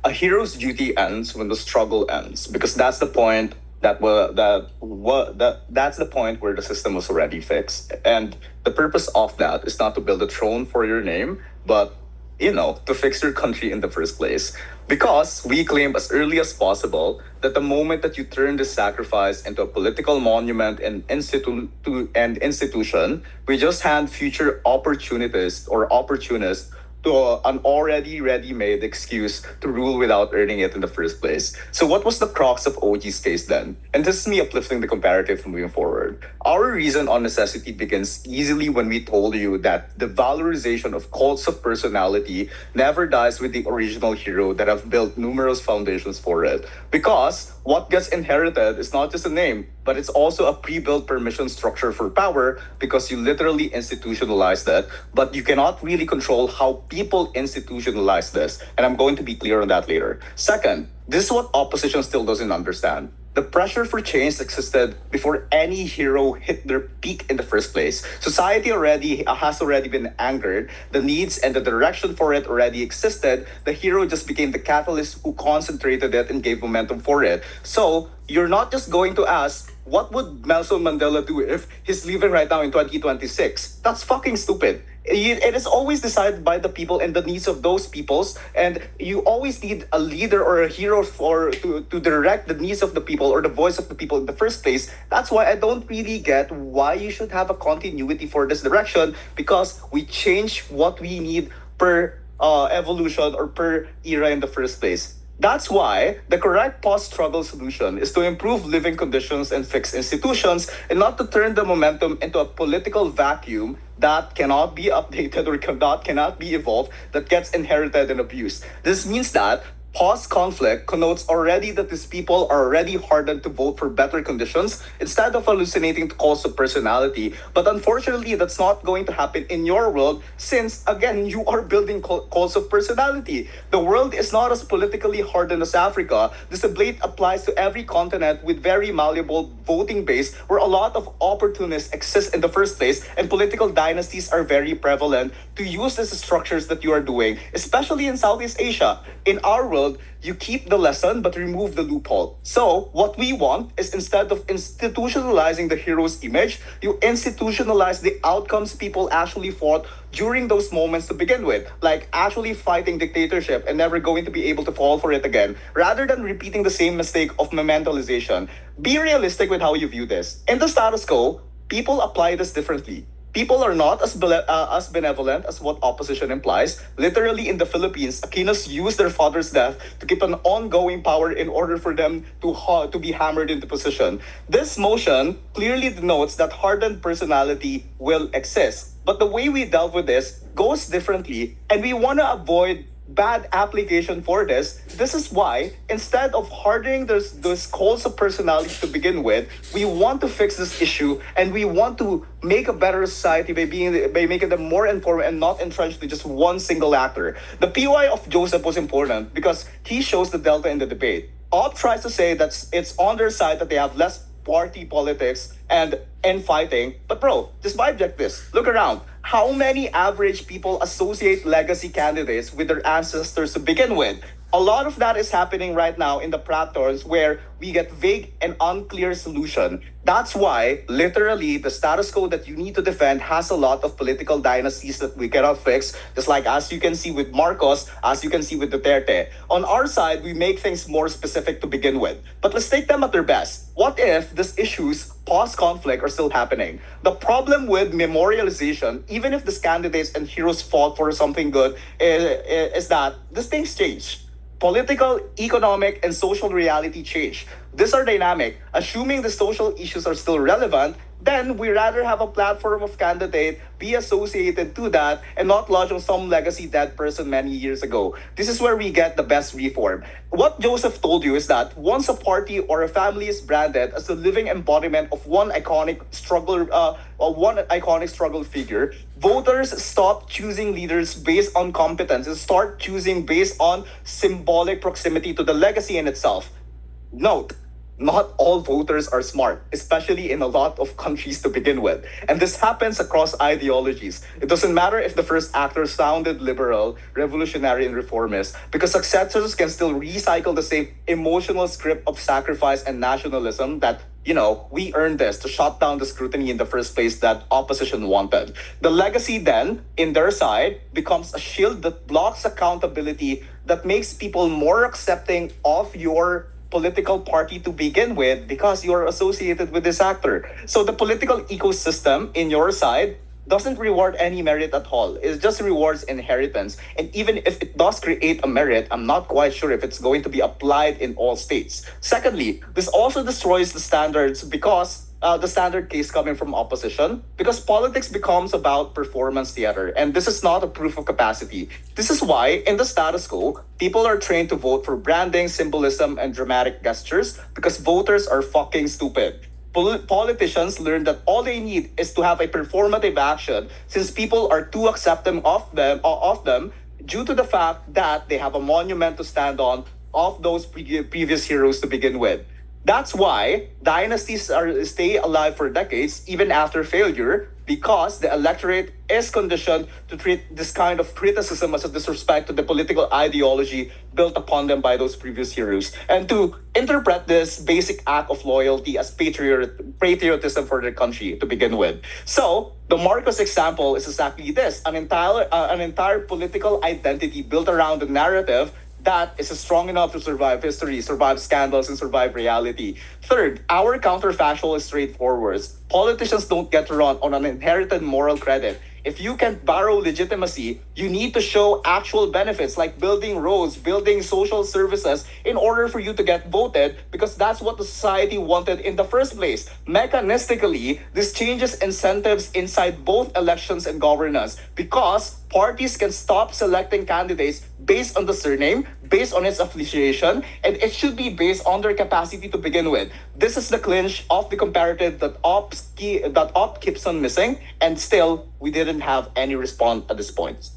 A hero's duty ends when the struggle ends, because that's the point that's the point where the system was already fixed. And the purpose of that is not to build a throne for your name, but to fix your country in the first place. Because we claim as early as possible that the moment that you turn this sacrifice into a political monument and institution, we just hand future opportunists to an already ready-made excuse to rule without earning it in the first place. So what was the crux of OG's case then? And this is me uplifting the comparative moving forward. Our reason on necessity begins easily when we told you that the valorization of cults of personality never dies with the original hero that have built numerous foundations for it. Because what gets inherited is not just a name, but it's also a pre-built permission structure for power, because you literally institutionalize that, but you cannot really control how people institutionalize this. And I'm going to be clear on that later. Second, this is what opposition still doesn't understand. The pressure for change existed before any hero hit their peak in the first place. Society already has already been angered. The needs and the direction for it already existed. The hero just became the catalyst who concentrated it and gave momentum for it. So you're not just going to ask, what would Nelson Mandela do if he's leaving right now in 2026? That's fucking stupid. It is always decided by the people and the needs of those peoples, and you always need a leader or a hero to direct the needs of the people or the voice of the people in the first place. That's why I don't really get why you should have a continuity for this direction, because we change what we need per evolution or per era in the first place. That's why the correct post-struggle solution is to improve living conditions and fix institutions, and not to turn the momentum into a political vacuum that cannot be updated or cannot be evolved, that gets inherited and abused. This means that post-conflict connotes already that these people are already hardened to vote for better conditions instead of hallucinating to calls of personality. But unfortunately, that's not going to happen in your world, since, again, you are building calls of personality. The world is not as politically hardened as Africa. This debate applies to every continent with very malleable voting base, where a lot of opportunists exist in the first place, and political dynasties are very prevalent to use these structures that you are doing, especially in Southeast Asia. In our world, you keep the lesson but remove the loophole. So, what we want is, instead of institutionalizing the hero's image, you institutionalize the outcomes people actually fought during those moments to begin with, like actually fighting dictatorship and never going to be able to fall for it again, rather than repeating the same mistake of momentalization. Be realistic with how you view this. In the status quo, people apply this differently. People are not as benevolent as what opposition implies. Literally, in the Philippines, Aquinas used their father's death to keep an ongoing power in order for them to be hammered into position. This motion clearly denotes that hardened personality will exist. But the way we delve with this goes differently, and we want to avoid bad application for this. This is why, instead of hardening those calls of personality to begin with, we want to fix this issue, and we want to make a better society by making them more informed and not entrenched to just one single actor. The POI of Joseph was important because he shows the delta in the debate. Op tries to say that it's on their side, that they have less party politics and fighting. But bro, just object this. Look around. How many average people associate legacy candidates with their ancestors to begin with? A lot of that is happening right now in the platforms where we get vague and unclear solution. That's why, literally, the status quo that you need to defend has a lot of political dynasties that we cannot fix, just like as you can see with Marcos, as you can see with Duterte. On our side, we make things more specific to begin with. But let's take them at their best. What if these issues post-conflict are still happening? The problem with memorialization, even if these candidates and heroes fought for something good, is that these things change. Political, economic, and social reality change. These are dynamic. Assuming the social issues are still relevant, then we rather have a platform of candidate be associated to that and not lodge on some legacy dead person many years ago. This is where we get the best reform. What Joseph told you is that once a party or a family is branded as the living embodiment of one iconic struggle figure, voters stop choosing leaders based on competence and start choosing based on symbolic proximity to the legacy in itself. Note, not all voters are smart, especially in a lot of countries to begin with. And this happens across ideologies. It doesn't matter if the first actor sounded liberal, revolutionary, and reformist, because successors can still recycle the same emotional script of sacrifice and nationalism that we earned this to shut down the scrutiny in the first place that opposition wanted. The legacy then, in their side, becomes a shield that blocks accountability, that makes people more accepting of your political party to begin with because you're associated with this actor. So the political ecosystem in your side doesn't reward any merit at all. It just rewards inheritance. And even if it does create a merit, I'm not quite sure if it's going to be applied in all states. Secondly, this also destroys the standards because the standard case coming from opposition, because politics becomes about performance theater, and this is not a proof of capacity. This is why, in the status quo, people are trained to vote for branding, symbolism, and dramatic gestures because voters are fucking stupid. Politicians learn that all they need is to have a performative action since people are too accepting of them due to the fact that they have a monument to stand on of those previous heroes to begin with. That's why dynasties stay alive for decades even after failure, because the electorate is conditioned to treat this kind of criticism as a disrespect to the political ideology built upon them by those previous heroes, and to interpret this basic act of loyalty as patriotism for their country to begin with. So the Marcos example is exactly this: an entire political identity built around the narrative that is strong enough to survive history, survive scandals, and survive reality. Third, our counterfactual is straightforward. Politicians don't get to run on an inherited moral credit. If you can borrow legitimacy, you need to show actual benefits like building roads, building social services in order for you to get voted, because that's what the society wanted in the first place. Mechanistically, this changes incentives inside both elections and governance because parties can stop selecting candidates based on the surname, based on its affiliation, and it should be based on their capacity to begin with. This is the clinch of the comparative that Op keeps on missing, and still we didn't have any response at this point.